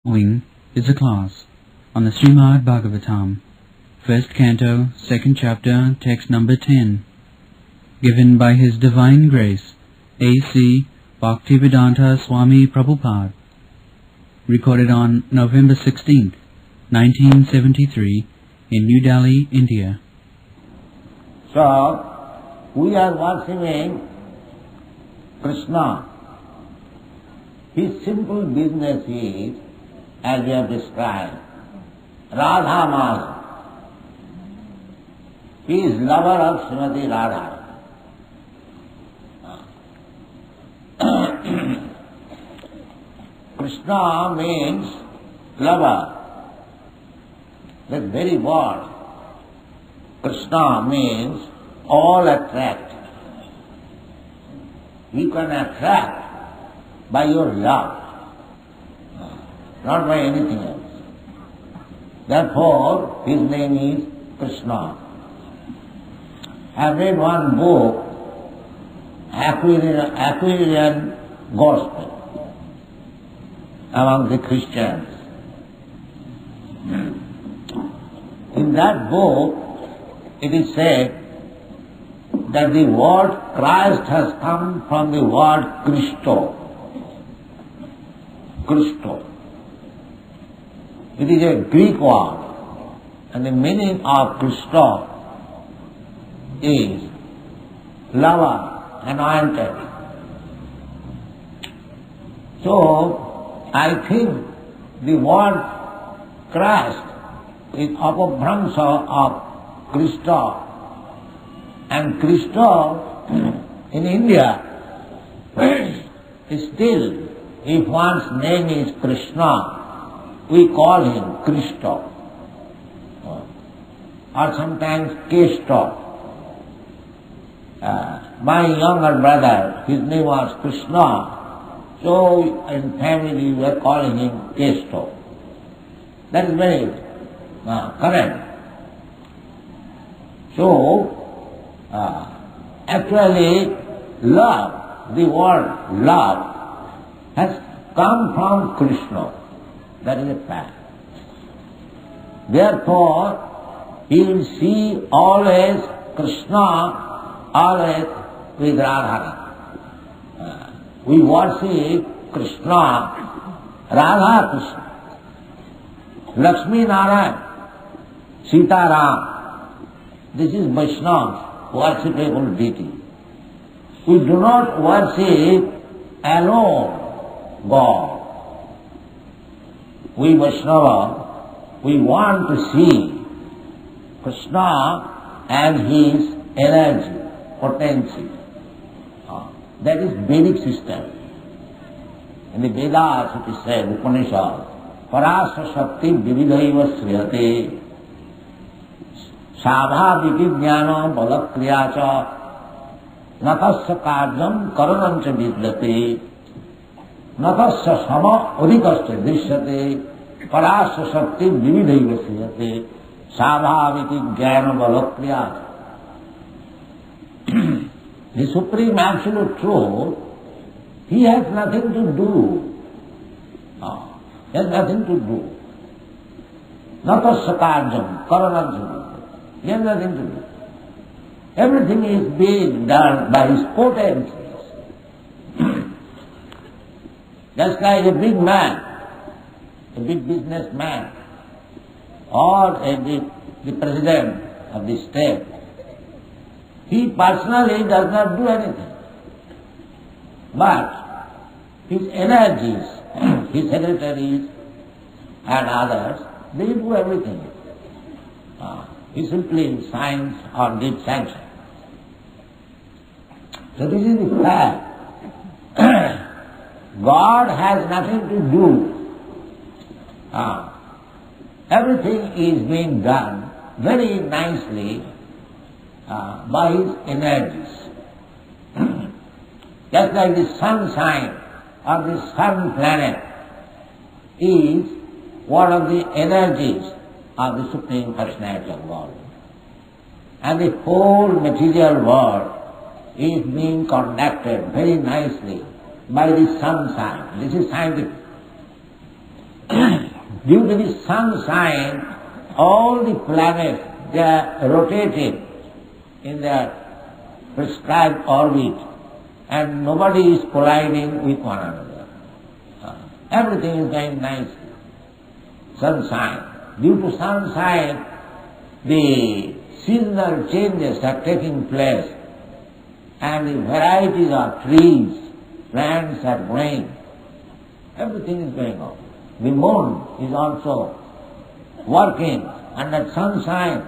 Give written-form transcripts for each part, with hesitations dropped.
Following is a class on the Srimad Bhagavatam, first canto, second chapter, text number 10, given by His Divine Grace, A.C. Bhaktivedanta Swami Prabhupada, recorded on November 16th, 1973, in New Delhi, India. So, we are worshipping Krishna. His simple business is, as we have described, Radha Mala. He is lover of Srimati Radha. Krishna means lover. That very word, Krishna means all attract. You can attract by your love, not by anything else. Therefore, his name is Krishna. I have read one book, Aquarian Gospel, among the Christians. In that book, it is said that the word Christ has come from the word Christo. Christo. It is a Greek word, and the meaning of Christo is lover, anointed. So, I think the word Christ is apabhramsa of Christo, and Christo in India is still, if one's name is Krishna, we call him Christo, or sometimes Kesto. My younger brother, his name was Krishna, so in family we were calling him Kesto. That is very correct. So, actually, love, the word love, has come from Krishna. That is a fact. Therefore, you will see always Krishna, always with Radha. We worship Krishna, Radha Krishna, Lakshmi Narayan, Sita Ram. This is Vaishnava's worshipable deity. We do not worship alone God. We Vaishnava, we want to see Krishna and his energy, potency. That is Vedic system. In the Vedas it is said, Upanishad, Parasa Shakti Vividhaiva Sriyate, Sabhaviti Jnana Balakriyacha, Natasya Karjam Karanamcha Vidyate, Natasya Sama Adhikasya Drishyate, Parasya Shakti Vividhaiva Sriyate, Sabhaviti Jnana Balakriyacha. The Supreme Absolute Truth, he has nothing to do. He has nothing to do. Natasya Karjam Karanamcha, he has nothing to do. Everything is being done by his potencies. Just like a big man, a big businessman, or the president of the state, he personally does not do anything. But his energies, his secretaries and others, they do everything. He simply signs or gives sanction. So this is the fact. God has nothing to do. Everything is being done very nicely by his energies. Just like the sunshine or the sun planet is one of the energies of the Supreme Personality of God. And the whole material world is being conducted very nicely by the sunshine. This is scientific. due to the sunshine, all the planets, they are rotating in their prescribed orbit, and nobody is colliding with one another. Everything is going nicely. Sunshine. Due to sunshine, the seasonal changes are taking place, and the varieties of trees, plants are growing. Everything is going on. The moon is also working under sunshine,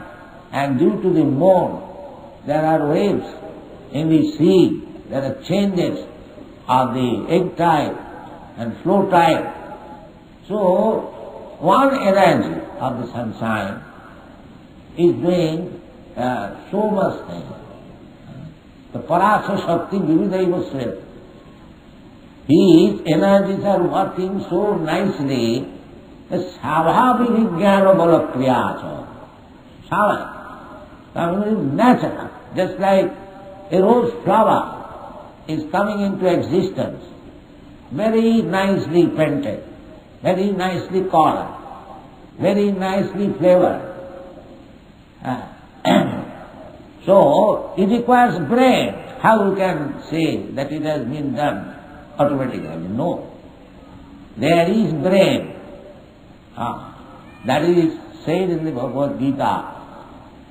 and due to the moon, there are waves in the sea, there are changes of the egg tide and flow tide. So, one energy of the sunshine is doing so much thing. The Parasa Shakti Vividaiva Svet. His energies are working so nicely that Savhavi Vijnana Bala Kriyacha. Savhavi. It is natural. Just like a rose flower is coming into existence, very nicely painted, very nicely colored, very nicely flavored. So, it requires brain. How you can say that it has been done automatically? No. There is brain. That is said in the Bhagavad Gita.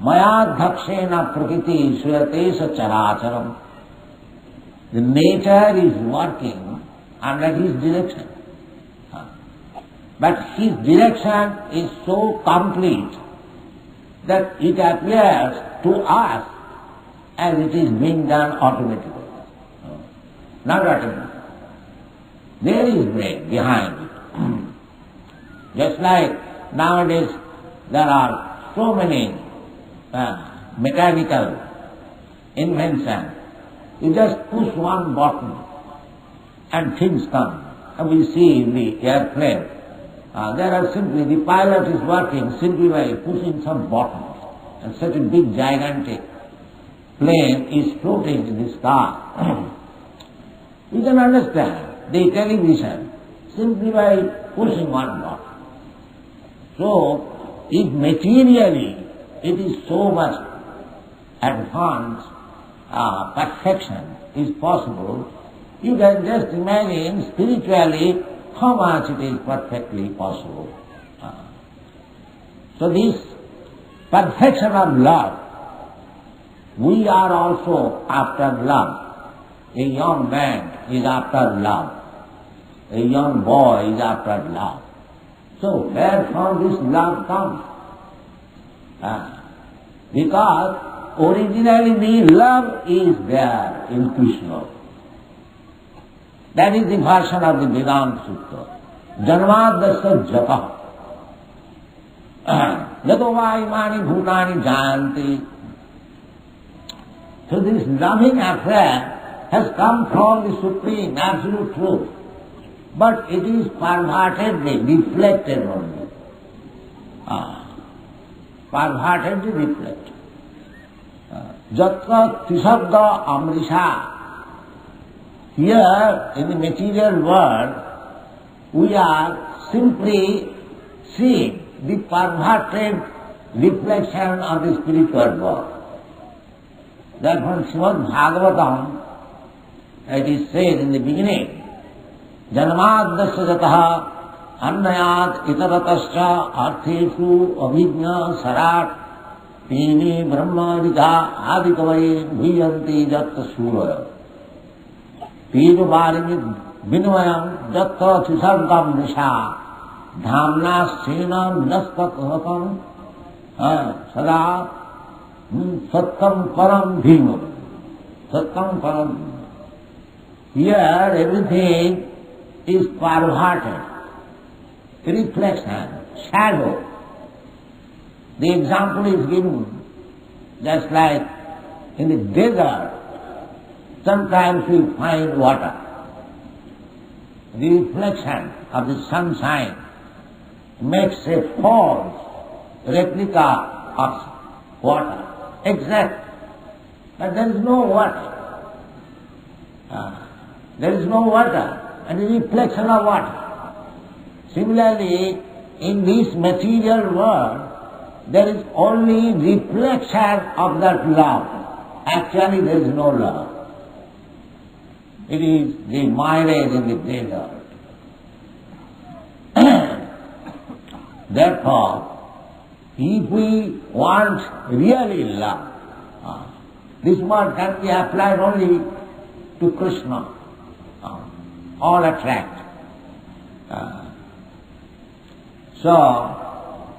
Maya dhakshena prakriti suyatesa characharam. The nature is working under his direction. But his direction is so complete that it appears to us as it is being done automatically. Not automatically. There is brain behind it. Just like nowadays there are so many mechanical inventions. You just push one button and things come. And we see in the airplane, there are simply, the pilot is working simply by pushing some buttons, and such a big gigantic plane is floating in the sky. You can understand the television simply by pushing one button. So, if materially it is so much advanced, perfection is possible, you can just imagine spiritually how much it is perfectly possible. So this perfection of love, we are also after love. A young man is after love. A young boy is after love. So where from this love comes? Because originally the love is there in Krishna. That is the version of the Vedanta Sutta. Janmadasya japa. Yato va imani bhutani jayanti. So this loving affair has come from the Supreme Absolute Truth. But it is pervertedly reflected only. Pervertedly reflected. Jatra tisabda amrisha. Here, in the material world, we are simply seeing the perverted reflection of the spiritual world. Therefore, Srimad Bhagavatam, it is said in the beginning, Janmadasya jataha annayat itaratascha artheshu abhijna sarat tini brahma vidha adikavai bhiyanti jatta suraya. Pīru bārimi vinvayam jatta tisargam nisha dhamna sena nasta kahakam sada sattam param bhimam. Sattam param. Here everything is perverted. Reflection, shadow. The example is given just like in the desert. Sometimes we find water. The reflection of the sunshine makes a false replica of water, exact. But there is no water. There is no water and the reflection of water. Similarly, in this material world, there is only reflection of that love. Actually there is no love. It is the mirage in the desert. Therefore, if we want really love, this word can be applied only to Krishna, all attract. So,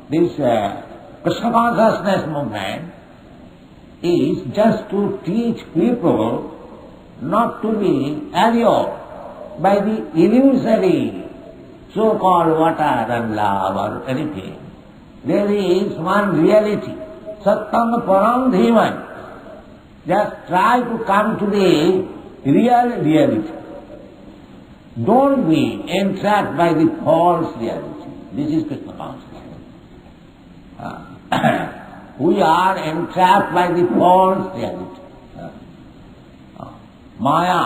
this Krishna consciousness movement is just to teach people not to be allured by the illusory so-called water and love or anything. There is one reality, Sattam Param Dhiman. Just try to come to the real reality. Don't be entrapped by the false reality. This is Krishna consciousness. We are entrapped by the false reality. Maya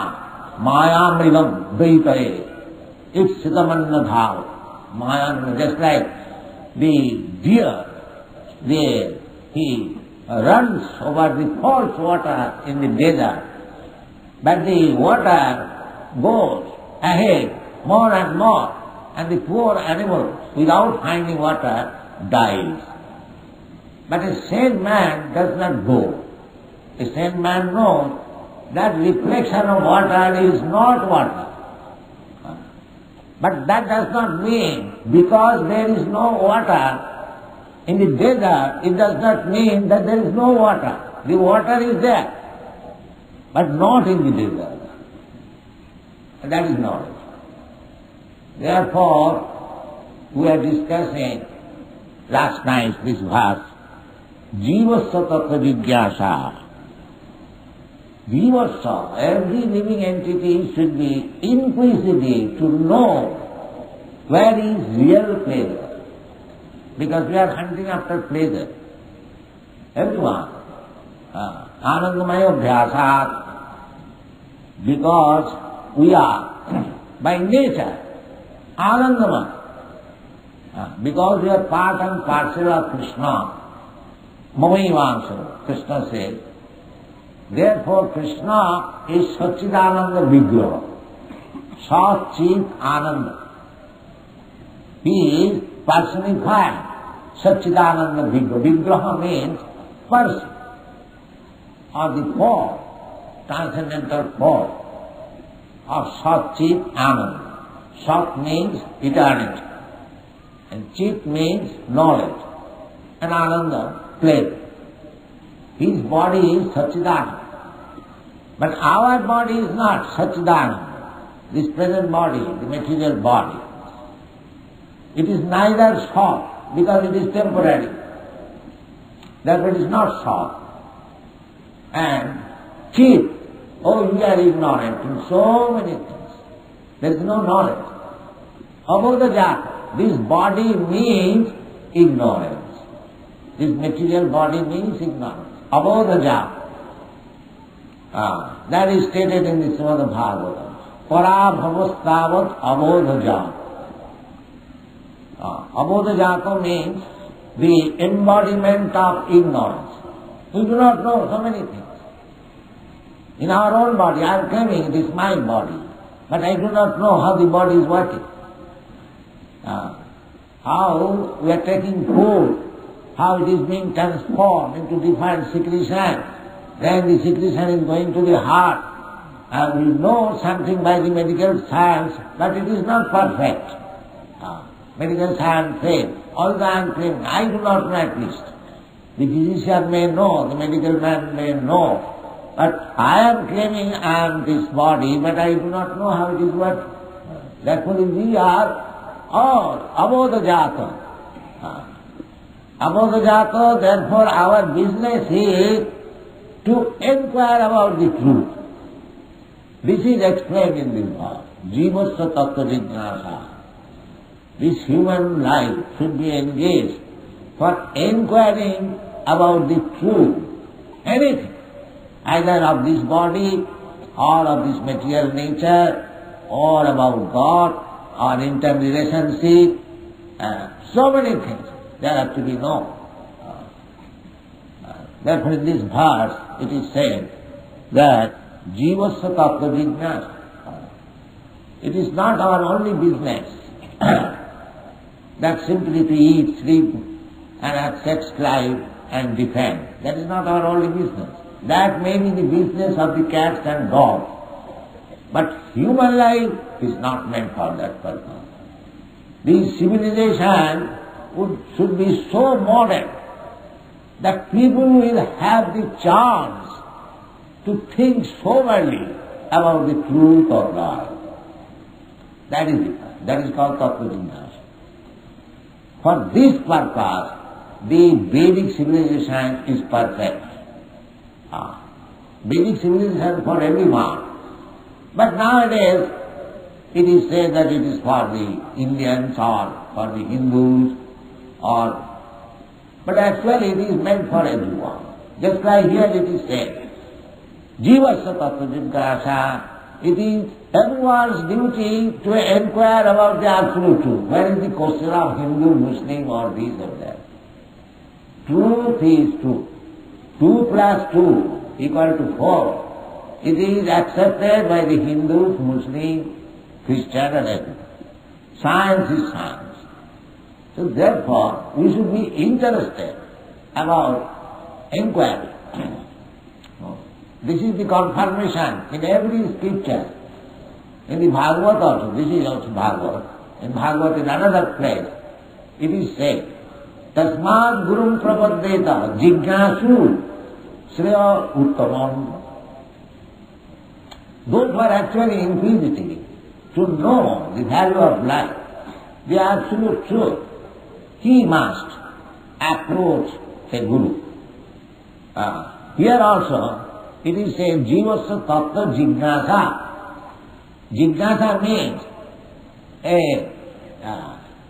mridam dvaitare, it's sitamanna dhav. Maya, just like the deer, he runs over the false water in the desert, but the water goes ahead more and more, and the poor animal, without finding water, dies. But a sane man does not go. A sane man knows that reflection of water is not water. But that does not mean, because there is no water in the desert, it does not mean that there is no water. The water is there, but not in the desert. And that is knowledge. Therefore, we are discussing last night this verse, Jivasya Tattva Jigyasa. Jivasya, every living entity should be inquisitive to know where is real pleasure. Because we are hunting after pleasure. Everyone. Anandamaya Abhyasat. Because we are by nature Anandamaya. Because we are part and parcel of Krishna. Mamaivansha, Krishna says. Therefore Krishna is Satchidananda Vigraha. Sat Chit Ananda. He is personified. Satchidananda Vigraha. Vigraha means person or the form, transcendental form of Sat Chit Ananda. Sat means eternity, and Chit means knowledge, and Ananda, pleasure. His body is Satchidananda. But our body is not Satchidananda. This present body, the material body, it is neither soft, because it is temporary. Therefore it is not soft. And cheap, oh, you are ignorant in so many things. There is no knowledge. Abodhajata, this body means ignorance. This material body means ignorance. Abodhajata. That is stated in the Srimad Bhagavatam. Parabhavastavat abodhajata. Abodhajata means the embodiment of ignorance. We do not know so many things. In our own body, I am claiming it is my body, but I do not know how the body is working. How we are taking food, how it is being transformed into different secretions. Then the secretion is going to the heart. And we know something by the medical science, but it is not perfect. Medical science says, although I am claiming, I do not know at least. The physician may know, the medical man may know, but I am claiming I am this body, but I do not know how it is working. Therefore we are all abodhajata. Abodhajata, therefore our business is to inquire about the truth. This is explained in this verse. Jivasya tattva jignasa. This human life should be engaged for inquiring about the truth, anything, either of this body or of this material nature or about God or interrelationship, So many things there are to be known. Therefore in this verse it is said that jivasya tattva jignasa. It is not our only business that simply to eat, sleep and have sex life and defend. That is not our only business. That may be the business of the cats and dogs. But human life is not meant for that purpose. The civilization should be so modern that people will have the chance to think soberly about the truth of God. That is it. That is called tattva jignasa. For this purpose, the Vedic civilization is perfect. Vedic civilization for everyone. But nowadays, it is said that it is for the Indians or for the Hindus but actually it is meant for everyone. Just like here it is said, jivasya tattva jignasa. It is everyone's duty to inquire about the absolute truth. Where is the question of Hindu, Muslim or this or that? Truth is truth. 2 plus 2 equal to 4. It is accepted by the Hindus, Muslims, Christians and everything. Science is science. So therefore, we should be interested about inquiry. This is the confirmation in every scripture. In the Bhagavad also, this is also Bhagavad. In Bhagavad in another place, it is said, Tasmad Gurum Prapaddeta Jignasu Shreya Uttamam. Those who are actually inquisitive should know the value of life, the absolute truth. He must approach a guru. Here also, it is said, jivasya tattva jignasa. Jignasa means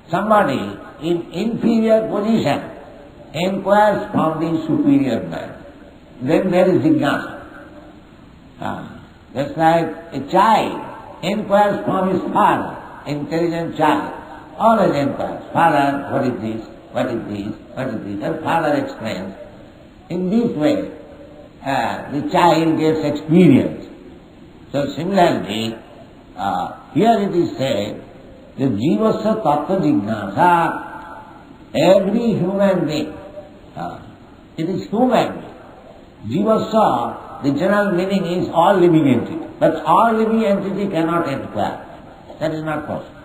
somebody in inferior position inquires from the superior man. Then there is jignasa. Just like a child inquires from his father, intelligent child, always inquires, Father, what is this, what is this, what is this? And father explains. In this way, the child gets experience. So similarly, here it is said, the jivasya tattva jignasa, every human being, it is human being. Jivasya, the general meaning is all living entity. But all living entity cannot inquire. That is not possible.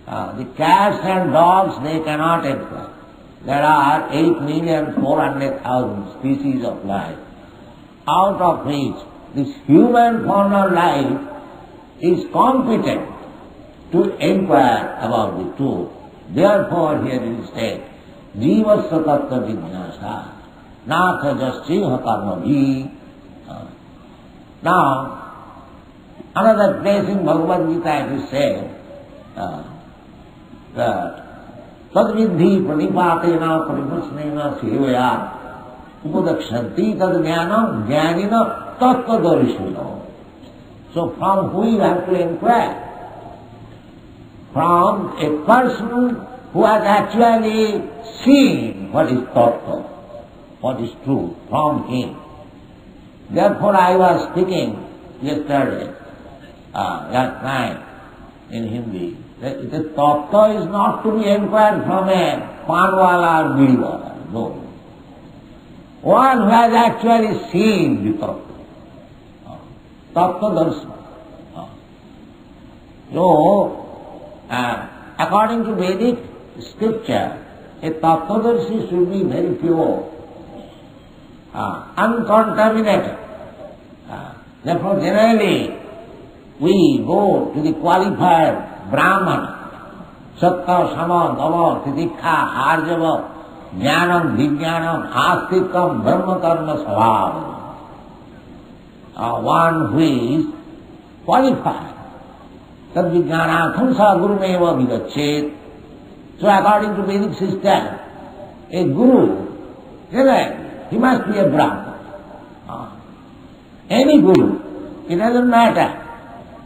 The cats and dogs, they cannot inquire. There are 8,400,000 species of life, out of which this human form of life is competent to inquire about the truth. Therefore, here it is said, jivasya tattva jignasa, natha jasya karmabhi. Now, another place in Bhagavad Gita it is said that tadvidhi pranipatena pranipasnena sevaya upadakshanti tad jnanam jnanina tattvadarishina. So from who you have to inquire? From a person who has actually seen what is tattva, what is true, from him. Therefore I was speaking yesterday, last night in Hindi, that the tattva is not to be inquired from a panwala or biriwala, no. One who has actually seen the tattva, tattva darsana. So, according to Vedic scripture, a tattvadarshi should be very pure, uncontaminated. Therefore, generally, we go to the qualified Brahmana, Satta, Sama, Dava, Titikha, Arjava, Jnanam, Vijnanam, Astikam, Brahma Karma Svabha. One who is qualified. Tad Vijnanatham sa gurumeva vidachet. So according to Vedic system, a guru, he must be a Brahman. Any guru, it doesn't matter.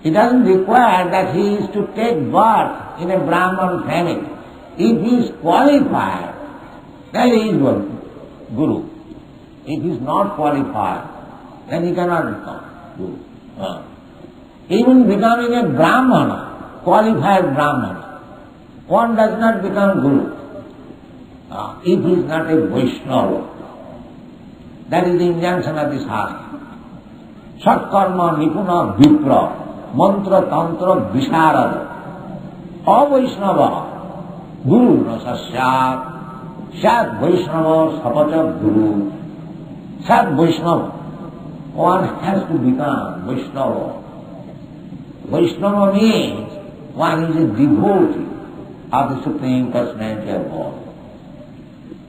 It doesn't require that he is to take birth in a Brahman family. If he is qualified, then he is Guru. If he is not qualified, then he cannot become Guru. Even becoming a Brahmana, qualified Brahmana, one does not become Guru if he is not a Vaishnava. That is the injunction of the Shastra. Sat karma nipuna vipra, mantra tantra visharada, avaishnava, guru na sasyat, sat Vaishnava sapacha guru. Sat Vaishnava, one has to become Vaishnava. Vaishnava means one is a devotee of the Supreme Personality of God.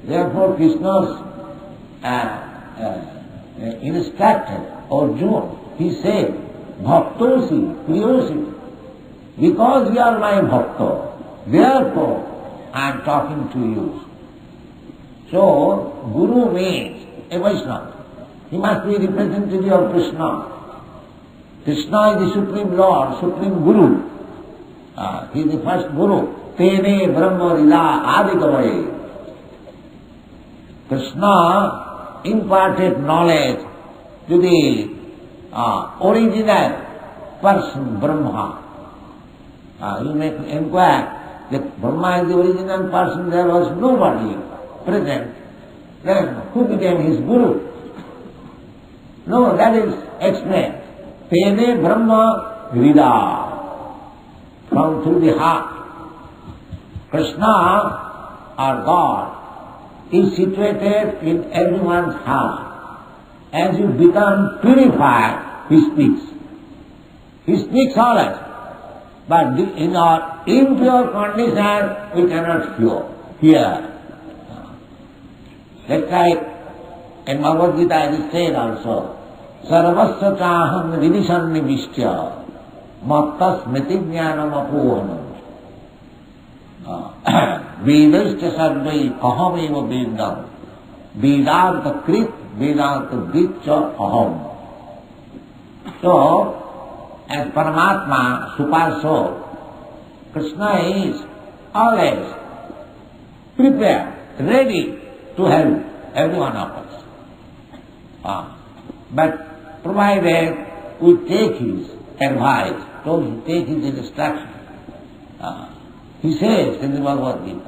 Therefore Krishna's instructed Arjuna, he said, Bhaktosi, Priyosi, because you are my Bhakta, therefore I am talking to you. So, Guru means a Vaishnava. He must be representative of Krishna. Krishna is the Supreme Lord, Supreme Guru. He is the first Guru. Tene Brahma Lila Adikavai. Krishna imparted knowledge to the original person, Brahma. You may inquire that Brahma is the original person, there was nobody present. Then who became his Guru? No, that is explained. Tene Brahma Vrida, from through the heart. Krishna or God is situated in everyone's heart. As you become purified, he speaks. He speaks always. But in our impure condition, we cannot hear. That's like in Bhagavad Gita it is said also, Sarvasya chaham vidishan nivishya, matta smriti jnanam apohanam. Vedasya sarvai ahameva vedam, vedanta krit, vedanta ditya aham. So, as Paramatma, Super Soul, Krishna is always prepared, ready to help every one of us. But provided we take his advice, take his instruction. He says in the Bhagavad Gita,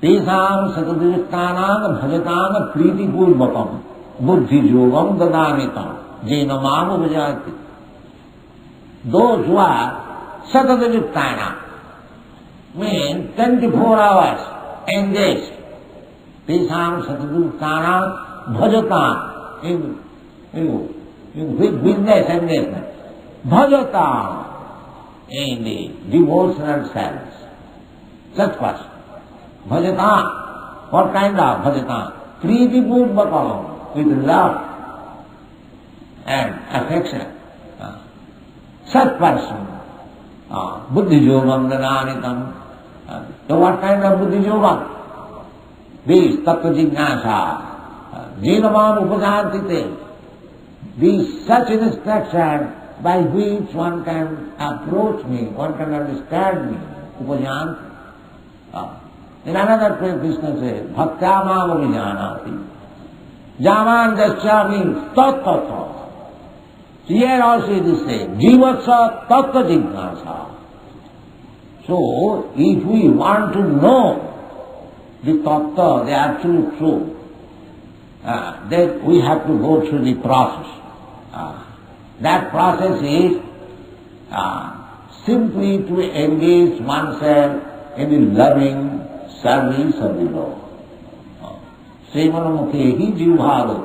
Tesam satadivittanam bhajatam priti purvakam buddhi yogam dadamitam jena mamu vajati. Those who are satadivittanam mean 24 hours engaged. Tesam satadivittanam bhajatam in with business engagement. Bhajatam in the devotional service. Such person. Bhajatam. What kind of bhajatam? Priti purvakam, with love and affection. Such person. Buddhi yogam dadanitam. So what kind of buddhi yogam? This tattva jignasa. Jinamam upajantite. These such instruction by which one can approach me, one can understand me. Upajanti. In another place Krishna says, Bhaktyamam avijanati. Jaman dasya means tattva. Here also it is said, Jivatsa tattva jignasa. So, if we want to know the tattva, the absolute truth, then we have to go through the process. That process is simply to engage oneself in the loving service of the Lord. Srimanamukhe hi jivbhado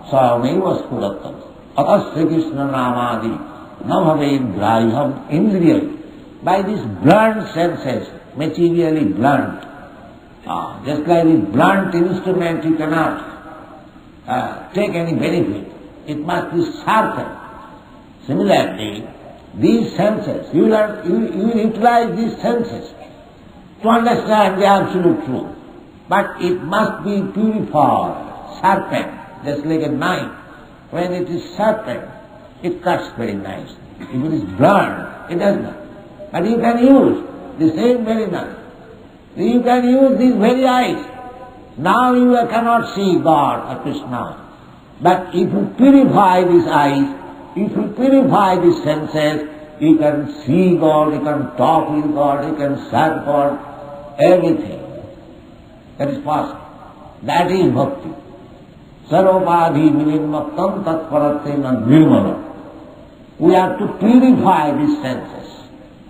sameva spurattam atasya Krishna namadi namaved graham indriyam. By these blunt senses, materially blunt, just like with blunt instrument you cannot take any benefit. It must be sharpened. Similarly, these senses, you utilize these senses to understand the absolute truth. But it must be purified, sharpened, just like a knife. When it is sharpened, it cuts very nicely. If it is blunt, it does not. But you can use the same very knife. You can use these very eyes. Now you cannot see God or Krishna. But if you purify these eyes, if you purify these senses, you can see God, you can talk with God, you can serve God, everything. That is possible. That is bhakti. Sarvapadhi vinimmaktam tatparatena nirmala. We have to purify these senses.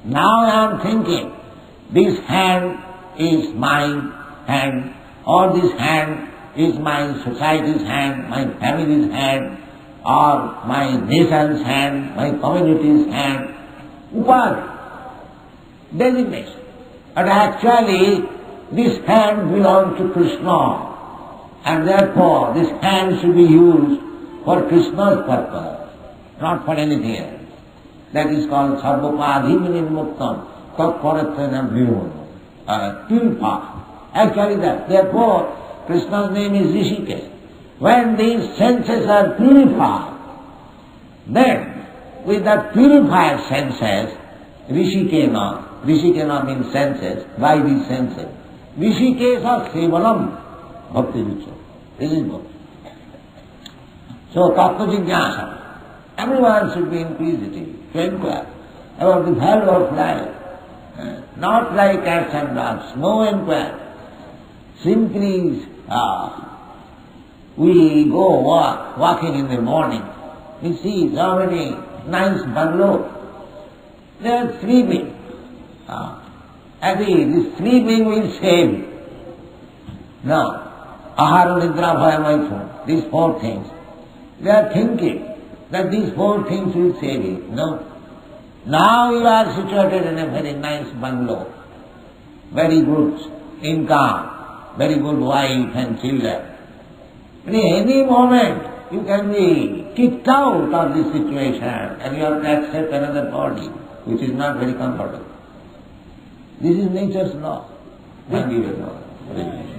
Now I am thinking, this hand is my hand, or this hand is my society's hand, my family's hand, or my nation's hand, my community's hand. Upadhi, designation. But actually, this hand belongs to Krishna, and therefore this hand should be used for Krishna's purpose, not for anything else. That is called sarvapadhi vinimuktam tatparatena nirmala. Purify. Actually that. Therefore, Krishna's name is Rishikesh. When these senses are purified, then with that purified senses, Rishikena means senses, by these senses. Rishikesha sevanam bhakti ritual. This is bhakti. So, tattva jignasa. Everyone should be inquisitive, to inquire about the value of life. Not like cats and dogs, no inquiry. Simply, we go walking in the morning. We see so many nice bungalows. They are sleeping. This sleeping will save you. No. Ahara, nidra, bhaya, maithuna. These four things. They are thinking that these four things will save you. No. Now you are situated in a very nice bungalow. Very good income. Very good wife and children. In any moment you can be kicked out of this situation and you have to accept another body which is not very comfortable. This is nature's law. Thank you very much.